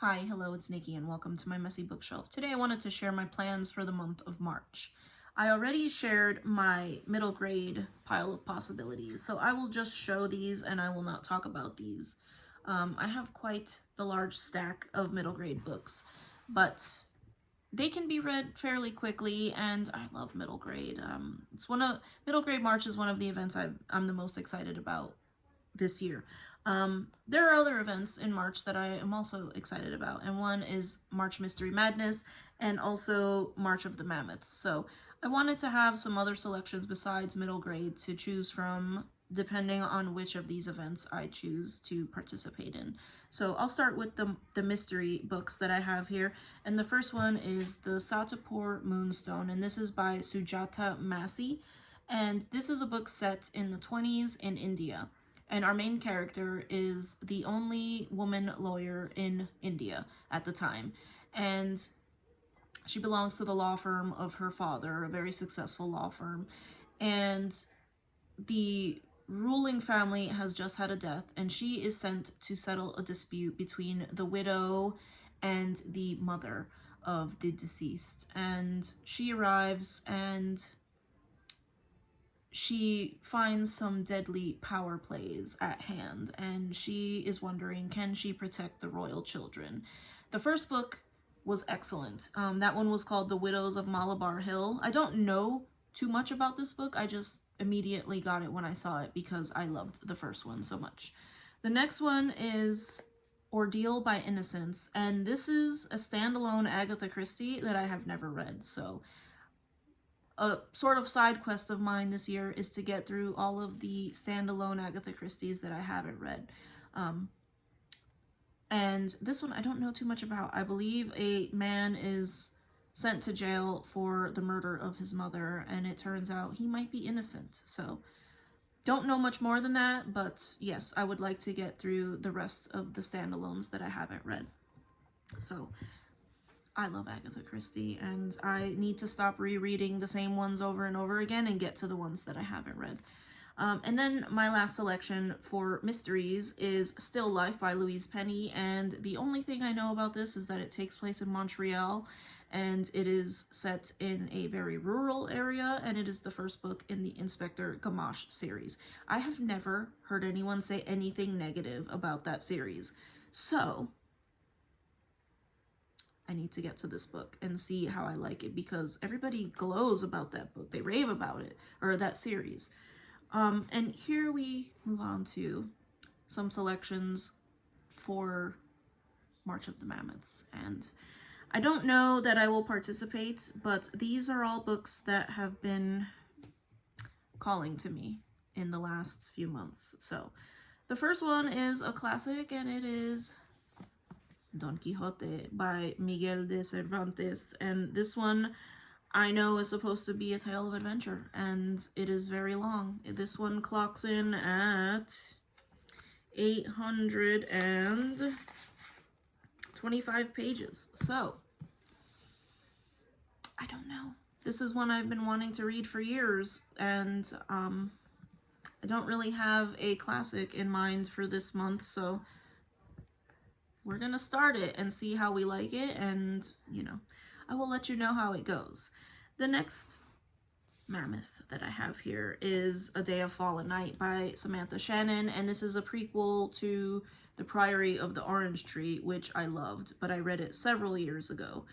Hi, hello, it's Nikki and welcome to my messy bookshelf. Today I wanted to share my plans for the month of March. I already shared my middle grade pile of possibilities, so I will just show these and I will not talk about these. I have quite the large stack of middle grade books, but they can be read fairly quickly, and I love middle grade. Middle grade March is one of the events I'm the most excited about this year. There are other events in March that I am also excited about, and one is March Mystery Madness and also March of the Mammoths. So I wanted to have some other selections besides middle grade to choose from, depending on which of these events I choose to participate in. So I'll start with the mystery books that I have here, and the first one is the Satapur Moonstone, and this is by Sujata Massey, and this is a book set in the 20s in India. And our main character is the only woman lawyer in India at the time. And she belongs to the law firm of her father, a very successful law firm. And the ruling family has just had a death, and she is sent to settle a dispute between the widow and the mother of the deceased. And she arrives and she finds some deadly power plays at hand, and she is wondering, can she protect the royal children? The first book was excellent. That one was called The Widows of Malabar Hill. I don't know too much about this book. I just immediately got it when I saw it because I loved the first one so much. The next one is Ordeal by Innocence, and this is a standalone Agatha Christie that I have never read, so a sort of side quest of mine this year is to get through all of the standalone Agatha Christie's that I haven't read. And this one I don't know too much about. I believe a man is sent to jail for the murder of his mother, and it turns out he might be innocent. So don't know much more than that, but yes, I would like to get through the rest of the standalones that I haven't read. So I love Agatha Christie, and I need to stop rereading the same ones over and over again and get to the ones that I haven't read. And then my last selection for mysteries is Still Life by Louise Penny, and the only thing I know about this is that it takes place in Montreal, and it is set in a very rural area, and it is the first book in the Inspector Gamache series. I have never heard anyone say anything negative about that series, so I need to get to this book and see how I like it, because everybody glows about that book. They rave about it, or that series. And here we move on to some selections for March of the Mammoths. And I don't know that I will participate, but these are all books that have been calling to me in the last few months. So the first one is a classic, and it is Don Quixote by Miguel de Cervantes, and this one I know is supposed to be a tale of adventure, and it is very long. This one clocks in at 825 pages, so I don't know. This is one I've been wanting to read for years, and I don't really have a classic in mind for this month, so we're gonna start it and see how we like it, and, you know, I will let you know how it goes. The next mammoth that I have here is A Day of Fallen Night by Samantha Shannon, and this is a prequel to The Priory of the Orange Tree, which I loved, but I read it several years ago.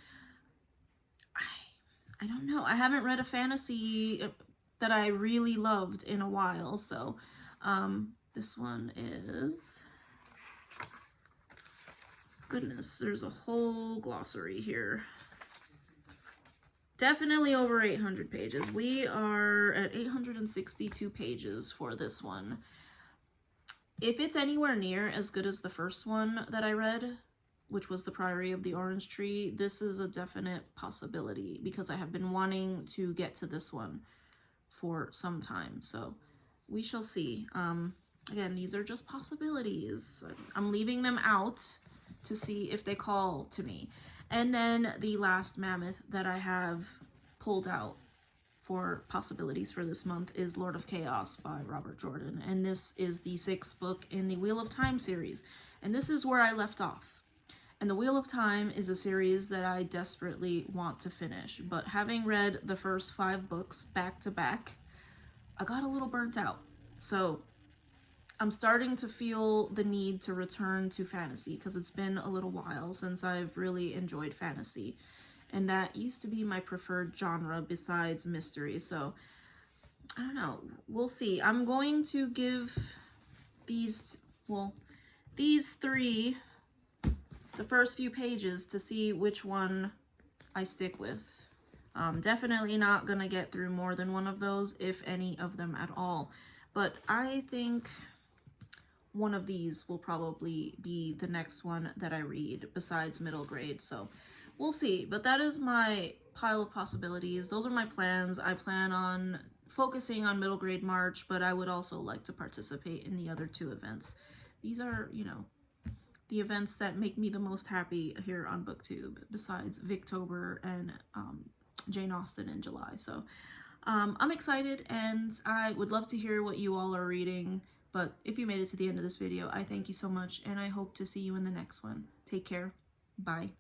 I don't know. I haven't read a fantasy that I really loved in a while, so this one is... Goodness, there's a whole glossary here. Definitely over 800 pages. We are at 862 pages for this one. If it's anywhere near as good as the first one that I read, which was The Priory of the Orange Tree, this is a definite possibility, because I have been wanting to get to this one for some time. So we shall see. Again, these are just possibilities. I'm leaving them out to see if they call to me. And then the last mammoth that I have pulled out for possibilities for this month is Lord of Chaos by Robert Jordan. And this is the 6th book in the Wheel of Time series. And this is where I left off. And The Wheel of Time is a series that I desperately want to finish, but having read the first 5 books back to back, I got a little burnt out. So I'm starting to feel the need to return to fantasy because it's been a little while since I've really enjoyed fantasy. And that used to be my preferred genre besides mystery. So I don't know. We'll see. I'm going to give these 3, the first few pages to see which one I stick with. Definitely not gonna get through more than one of those, if any of them at all. But I think one of these will probably be the next one that I read besides middle grade. So we'll see. But that is my pile of possibilities. Those are my plans. I plan on focusing on middle grade March, but I would also like to participate in the other 2 events. These are, you know, the events that make me the most happy here on BookTube, besides Victober and Jane Austen in July. So I'm excited, and I would love to hear what you all are reading. But if you made it to the end of this video, I thank you so much, and I hope to see you in the next one. Take care. Bye.